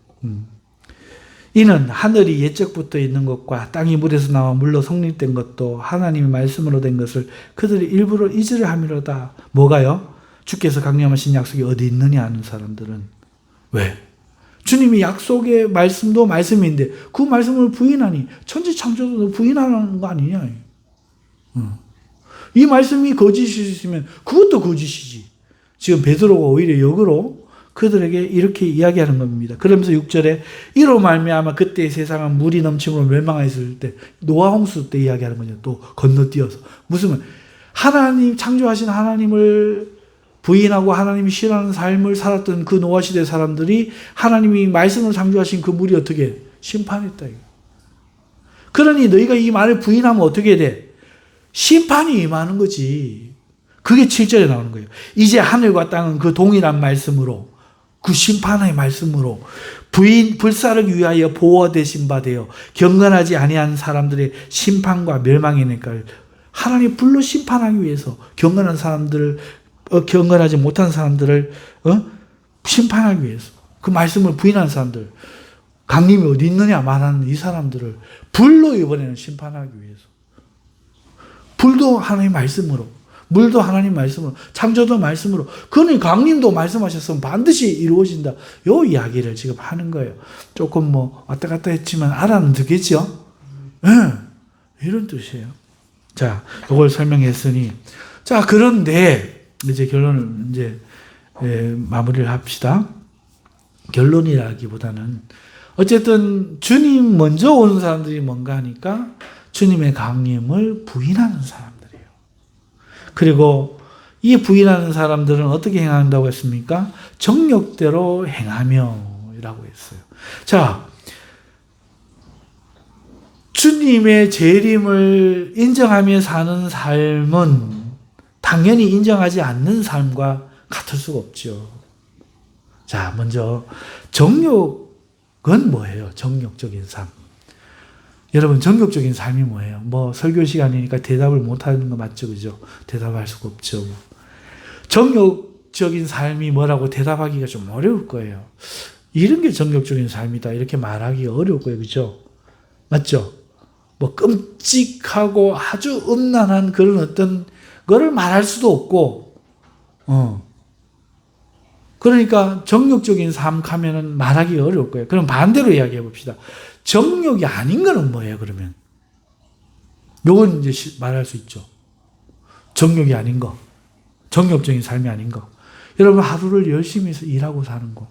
이는 하늘이 옛적부터 있는 것과 땅이 물에서 나와 물로 성립된 것도 하나님의 말씀으로 된 것을 그들이 일부러 이질을 함이로다. 뭐가요? 주께서 강림하신 약속이 어디 있느냐 하는 사람들은 왜? 주님이 약속의 말씀도 말씀인데 그 말씀을 부인하니 천지 창조도 부인하는 거 아니냐. 이 말씀이 거짓이시면 그것도 거짓이지. 지금 베드로가 오히려 역으로 그들에게 이렇게 이야기하는 겁니다. 그러면서 6절에 이로 말미암아 그때 세상은 물이 넘침으로 멸망했을 때 노아 홍수 때 이야기하는 거죠. 또 건너뛰어서 무슨 말? 하나님 창조하신 하나님을 부인하고 하나님이 싫어하는 삶을 살았던 그 노아 시대 사람들이 하나님이 말씀으로 창조하신 그 물이 어떻게 심판했다. 그러니 너희가 이 말을 부인하면 어떻게 돼? 심판이 임하는 거지. 그게 7절에 나오는 거예요. 이제 하늘과 땅은 그 동일한 말씀으로 그 심판의 말씀으로 불사르기 위하여 보호되신 바 되어 경건하지 아니한 사람들의 심판과 멸망이니까 하나님 불로 심판하기 위해서 경건한 사람들을 경건하지 못한 사람들을 심판하기 위해서 그 말씀을 부인한 사람들 강림이 어디 있느냐 말하는 이 사람들을 불로 이번에는 심판하기 위해서 불도 하나님의 말씀으로 물도 하나님 말씀으로 창조도 말씀으로 그는 강림도 말씀하셨으면 반드시 이루어진다. 요 이야기를 지금 하는 거예요. 조금 뭐 왔다 갔다 했지만 알아는 듣겠죠? 네, 이런 뜻이에요. 자, 이걸 설명했으니 자 그런데 이제 결론을 이제 마무리를 합시다. 결론이라기보다는 어쨌든 주님 먼저 오는 사람들이 뭔가 하니까 주님의 강림을 부인하는 사람들이에요. 그리고 이 부인하는 사람들은 어떻게 행한다고 했습니까? 정욕대로 행하며 라고 했어요. 자, 주님의 재림을 인정하며 사는 삶은 당연히 인정하지 않는 삶과 같을 수가 없죠. 자, 먼저 정욕은 뭐예요? 정욕적인 삶. 여러분 정욕적인 삶이 뭐예요? 뭐 설교 시간이니까 대답을 못하는 거 맞죠? 그죠? 대답할 수가 없죠. 정욕적인 삶이 뭐라고 대답하기가 좀 어려울 거예요. 이런 게 정욕적인 삶이다 이렇게 말하기가 어려울 거예요. 그죠? 맞죠? 뭐 끔찍하고 아주 음란한 그런 어떤 거를 말할 수도 없고 그러니까 정욕적인 삶 하면은 말하기가 어려울 거예요. 그럼 반대로 이야기해 봅시다. 정욕이 아닌 거는 뭐예요, 그러면? 요건 이제 말할 수 있죠. 정욕이 아닌 거. 정욕적인 삶이 아닌 거. 여러분, 하루를 열심히 해서 일하고 사는 거.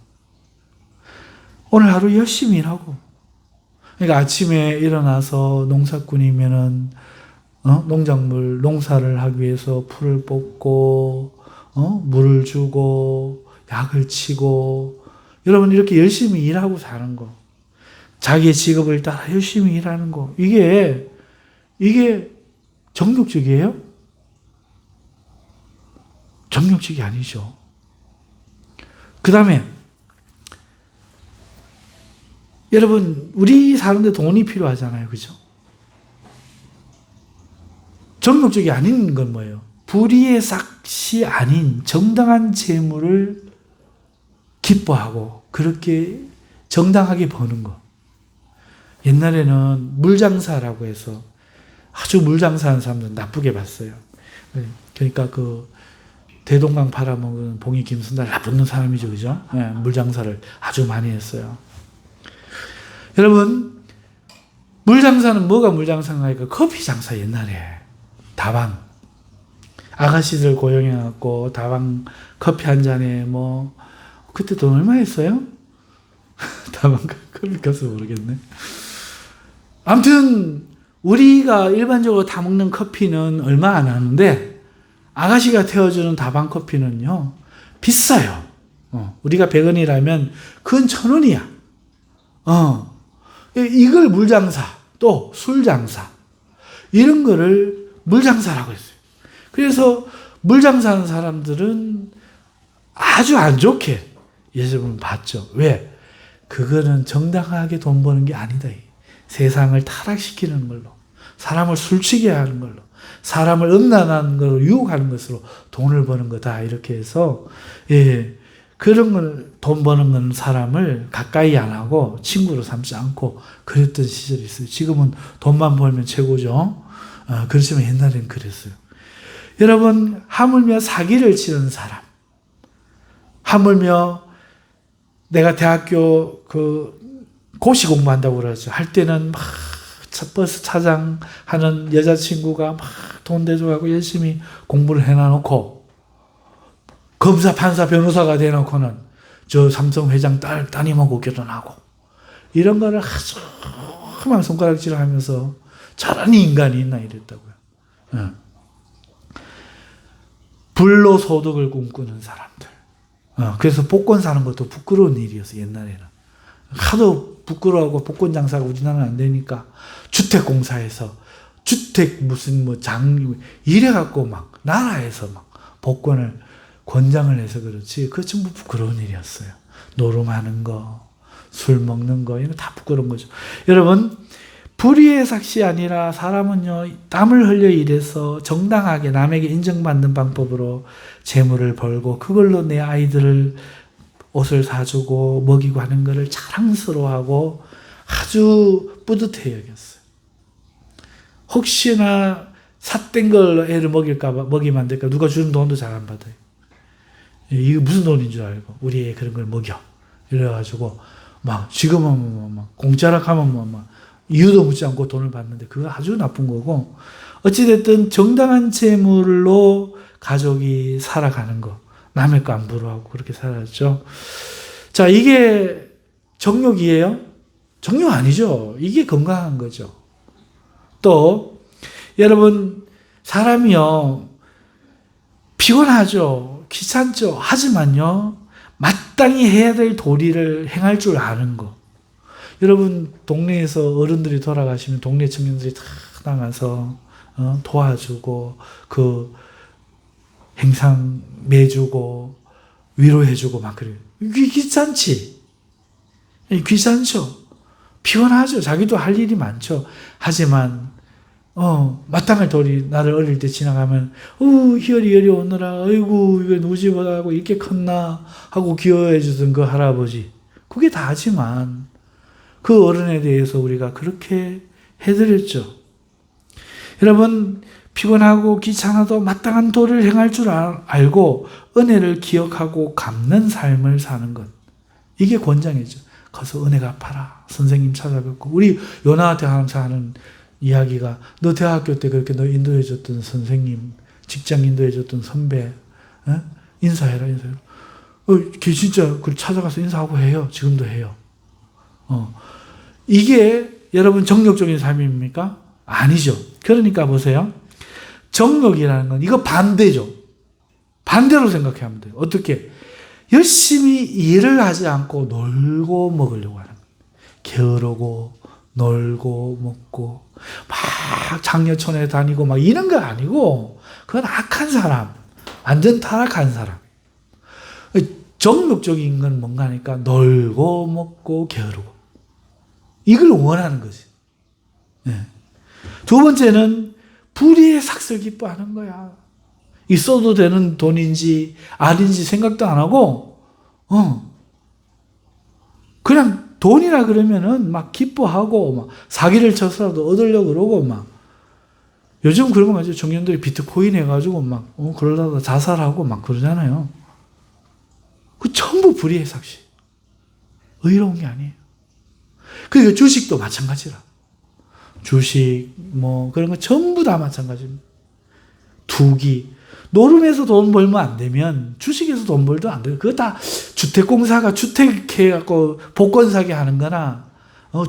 오늘 하루 열심히 일하고. 그러니까 아침에 일어나서 농사꾼이면은, 농작물, 농사를 하기 위해서 풀을 뽑고, 물을 주고, 약을 치고, 여러분, 이렇게 열심히 일하고 사는 거. 자기의 직업을 따라 열심히 일하는 거. 이게 정욕적이에요? 정욕적이 아니죠. 그 다음에, 여러분, 우리 사는데 돈이 필요하잖아요. 그죠? 정욕적이 아닌 건 뭐예요? 불의의 삭시 아닌 정당한 재물을 기뻐하고, 그렇게 정당하게 버는 거. 옛날에는 물장사라고 해서 아주 물장사하는 사람들은 나쁘게 봤어요. 그러니까 그 대동강 팔아먹은 봉이 김순달 나쁜 사람이죠. 그죠? 네, 물장사를 아주 많이 했어요. 여러분, 물장사는 뭐가 물장사인가 하니까 커피 장사 옛날에 다방 아가씨들 고용해갖고 다방 커피 한 잔에 뭐 그때 돈 얼마 했어요? 다방 커피 값을 모르겠네. 아무튼 우리가 일반적으로 다 먹는 커피는 얼마 안 하는데 아가씨가 태워주는 다방 커피는요 비싸요. 우리가 100원이라면 그건 1000원이야. 이걸 물장사 또 술장사 이런 거를 물장사라고 했어요. 그래서 물장사하는 사람들은 아주 안 좋게 예수님은 봤죠. 왜? 그거는 정당하게 돈 버는 게 아니다. 세상을 타락시키는 걸로, 사람을 술취게 하는 걸로, 사람을 음란한 걸로 유혹하는 것으로 돈을 버는 거다. 이렇게 해서 그런 걸, 돈 버는 건 사람을 가까이 안 하고 친구로 삼지 않고 그랬던 시절이 있어요. 지금은 돈만 벌면 최고죠. 그렇지만 옛날에는 그랬어요. 여러분, 하물며 사기를 치는 사람, 하물며 내가 대학교 고시 공부한다고 그러죠. 할 때는 막 버스 차장하는 여자친구가 막 돈 대줘가고 열심히 공부를 해놔놓고, 검사, 판사, 변호사가 돼놓고는 저 삼성 회장 딸 따님하고 결혼하고, 이런 거를 아주 막 손가락질 하면서 저런 인간이 있나 이랬다고요. 불로소득을 꿈꾸는 사람들. 그래서 복권 사는 것도 부끄러운 일이었어요, 옛날에는. 하도 부끄러워하고 복권 장사가 우리나라는 안 되니까 주택공사에서 주택 무슨 이래갖고 막 나라에서 막 복권을 권장을 해서 그렇지, 그거 전부 부끄러운 일이었어요. 노름하는 거, 술 먹는 거, 이런 다 부끄러운 거죠. 여러분, 불의의 삭시 아니라 사람은요, 땀을 흘려 일해서 정당하게 남에게 인정받는 방법으로 재물을 벌고 그걸로 내 아이들을 옷을 사주고 먹이고 하는 것을 자랑스러워하고 아주 뿌듯해 여겼어요. 혹시나 삿된 걸로 애를 먹이면 안 될까? 누가 주는 돈도 잘 안 받아요. 이거 무슨 돈인 줄 알고 우리 애 그런 걸 먹여. 이래가지고 막 지금은 막 공짜라 하면 막 이유도 묻지 않고 돈을 받는데 그거 아주 나쁜 거고, 어찌됐든 정당한 재물로 가족이 살아가는 거, 남의 거 안 부러워하고 그렇게 살았죠. 자, 이게 정욕이에요? 정욕 아니죠. 이게 건강한 거죠. 또 여러분, 사람이요 피곤하죠. 귀찮죠. 하지만요 마땅히 해야 될 도리를 행할 줄 아는 거. 여러분, 동네에서 어른들이 돌아가시면 동네 청년들이 다 나가서 도와주고 그 행상 매주고 위로해주고 막 그래요. 귀찮지? 귀찮죠? 피곤하죠? 자기도 할 일이 많죠? 하지만 마땅할 도리, 나를 어릴 때 지나가면 희열이 오느라 아이고 이거 누구 집하고 이렇게 컸나 하고 귀여워해 주던 그 할아버지, 그게 다지만 그 어른에 대해서 우리가 그렇게 해드렸죠. 여러분, 피곤하고 귀찮아도 마땅한 도를 행할 줄 알고 은혜를 기억하고 갚는 삶을 사는 것, 이게 권장이죠. 가서 은혜 갚아라. 선생님 찾아뵙고, 우리 요나한테 항상 하는 이야기가, 너 대학교 때 그렇게 너 인도해줬던 선생님, 직장 인도해줬던 선배, 인사해라. 걔 진짜 그 찾아가서 인사하고 해요. 지금도 해요. 이게 여러분 정욕적인 삶입니까? 아니죠. 그러니까 보세요. 정욕이라는 건 이거 반대죠. 반대로 생각하면 돼요. 어떻게? 열심히 일을 하지 않고 놀고 먹으려고 하는 거예요. 게으르고 놀고 먹고 막 장려촌에 다니고 막 이런 거 아니고, 그건 악한 사람, 완전 타락한 사람. 정욕적인 건 뭔가 하니까 놀고 먹고 게으르고 이걸 원하는 거지. 두 번째는 불의의 삭슬 기뻐하는 거야. 있어도 되는 돈인지 아닌지 생각도 안 하고 그냥 돈이라 그러면은 막 기뻐하고 막 사기를 쳐서라도 얻으려고 그러고 막, 요즘 그런 거 가지고 청년들이 비트코인 해가지고 막 그러다가 자살하고 막 그러잖아요. 그 전부 불의의 삭시. 의로운 게 아니에요. 그리고 주식도 마찬가지라. 주식 그런 거 전부 다 마찬가지입니다. 투기. 노름에서 돈 벌면 안 되면 주식에서 돈 벌도 안 돼요. 그거 다 주택공사가 주택해갖고 복권 사게 하는 거나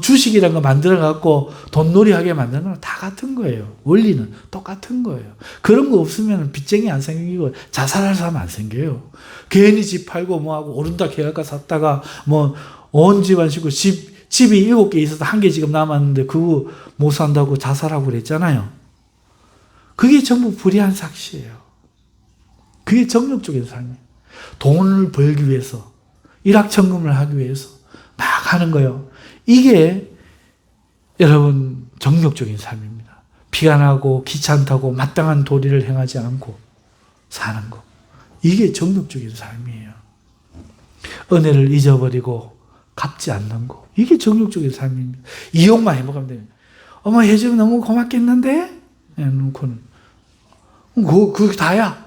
주식이라는 거 만들어갖고 돈놀이 하게 만드는 거나 다 같은 거예요. 원리는 똑같은 거예요. 그런 거 없으면 빚쟁이 안 생기고 자살할 사람 안 생겨요. 괜히 집 팔고 뭐하고 오른다 계약가 샀다가 온 집안 싣고 집이 7개 있어서 1개 지금 남았는데 그거 못 산다고 자살하고 그랬잖아요. 그게 전부 불의한 삭시예요. 그게 정욕적인 삶이에요. 돈을 벌기 위해서, 일확천금을 하기 위해서 막 하는 거예요. 이게 여러분 정욕적인 삶입니다. 피가 귀찮다고 마땅한 도리를 행하지 않고 사는 거. 이게 정욕적인 삶이에요. 은혜를 잊어버리고 갚지 않는 거. 이게 정욕적인 삶입니다. 이용만 해먹으면 돼요. 어머 해주면 너무 고맙겠는데? 놓고는 그게 다야.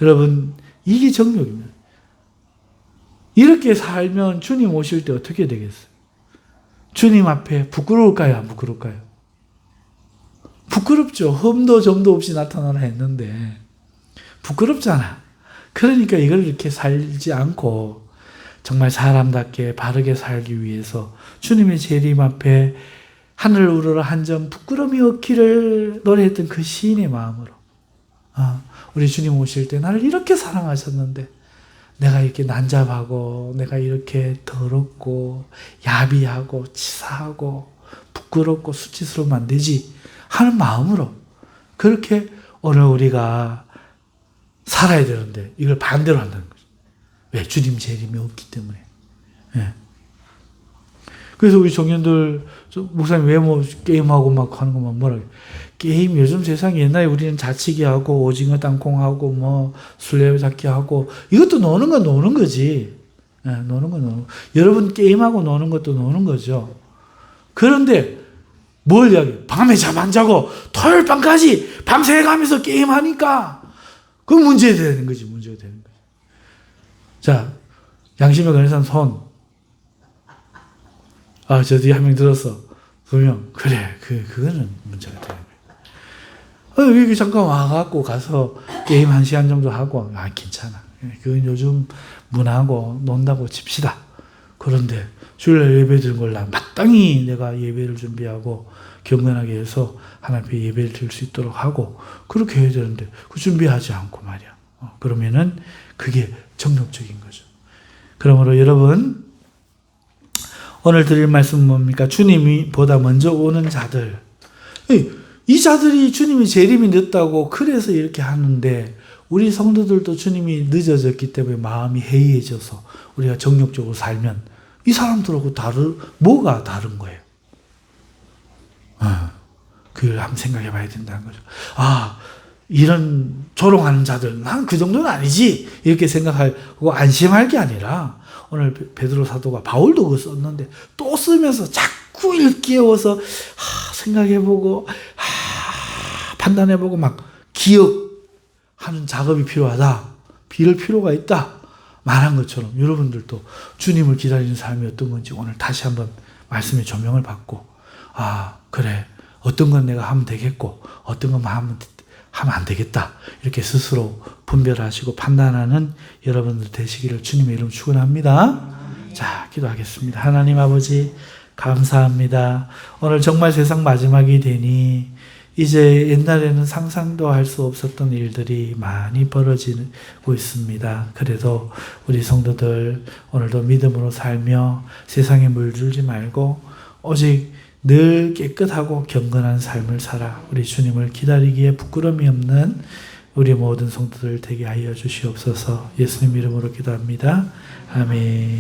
여러분 이게 정욕입니다. 이렇게 살면 주님 오실 때 어떻게 되겠어요? 주님 앞에 부끄러울까요? 안 부끄러울까요? 부끄럽죠. 흠도 점도 없이 나타나라 했는데 부끄럽잖아. 그러니까 이걸 이렇게 살지 않고 정말 사람답게 바르게 살기 위해서 주님의 재림 앞에 하늘 우러러 한 점 부끄러움이 없기를 노래했던 그 시인의 마음으로 우리 주님 오실 때 나를 이렇게 사랑하셨는데 내가 이렇게 난잡하고 내가 이렇게 더럽고 야비하고 치사하고 부끄럽고 수치스러우면 안 되지 하는 마음으로 그렇게 오늘 우리가 살아야 되는데 이걸 반대로 한다는 거죠. 왜? 주님 재림이 없기 때문에. 예. 그래서 우리 청년들 목사님 왜 뭐 게임하고 막 하는 것만 뭐라 게임 요즘 세상에 옛날에 우리는 자치기 하고 오징어 땅콩하고 뭐 술래잡기 하고 이것도 노는 건 노는 거지. 예, 노는 건 노는 거. 여러분 게임하고 노는 것도 노는 거죠. 그런데 뭘 이야기해? 밤에 잠 안 자고 토요일 밤까지 밤새 가면서 게임하니까 그 문제가 되는 거지. 문제가 되는 거지. 자, 양심의 근해산 손. 저 뒤에 한 명 들었어. 분명 그래 그거는 문제가 되는 거야. 여기 잠깐 와갖고 가서 게임 1시간 정도 하고 괜찮아. 그건 요즘 문화고 논다고 칩시다. 그런데 주일날 예배 드린 걸 마땅히 내가 예배를 준비하고 경건하게 해서 하나님 앞에 예배를 드릴 수 있도록 하고 그렇게 해야 되는데 그 준비하지 않고 말이야. 그러면은 그게 정욕적인 거죠. 그러므로 여러분 오늘 드릴 말씀은 뭡니까? 주님이 보다 먼저 오는 자들. 이 자들이 주님이 재림이 늦다고 그래서 이렇게 하는데 우리 성도들도 주님이 늦어졌기 때문에 마음이 해이해져서 우리가 정욕적으로 살면 이 사람들하고 뭐가 다른 거예요? 그걸 한번 생각해 봐야 된다는 거죠. 이런 조롱하는 자들, 난 그 정도는 아니지. 이렇게 생각하고 안심할 게 아니라 오늘 베드로 사도가 바울도 그거 썼는데 또 쓰면서 자꾸 일깨워서 생각해보고 판단해보고 막 기억하는 작업이 필요하다. 빌 필요가 있다. 말한 것처럼 여러분들도 주님을 기다리는 삶이 어떤 건지 오늘 다시 한번 말씀의 조명을 받고 그래 어떤 건 내가 하면 되겠고 어떤 건 하면 안 되겠다. 이렇게 스스로 분별하시고 판단하는 여러분들 되시기를 주님의 이름 축원합니다. 자, 기도하겠습니다. 하나님 아버지 감사합니다. 오늘 정말 세상 마지막이 되니 이제 옛날에는 상상도 할 수 없었던 일들이 많이 벌어지고 있습니다. 그래도 우리 성도들 오늘도 믿음으로 살며 세상에 물들지 말고 오직 늘 깨끗하고 경건한 삶을 살아 우리 주님을 기다리기에 부끄러움이 없는 우리 모든 성도들 되게 하여 주시옵소서. 예수님 이름으로 기도합니다. 아멘.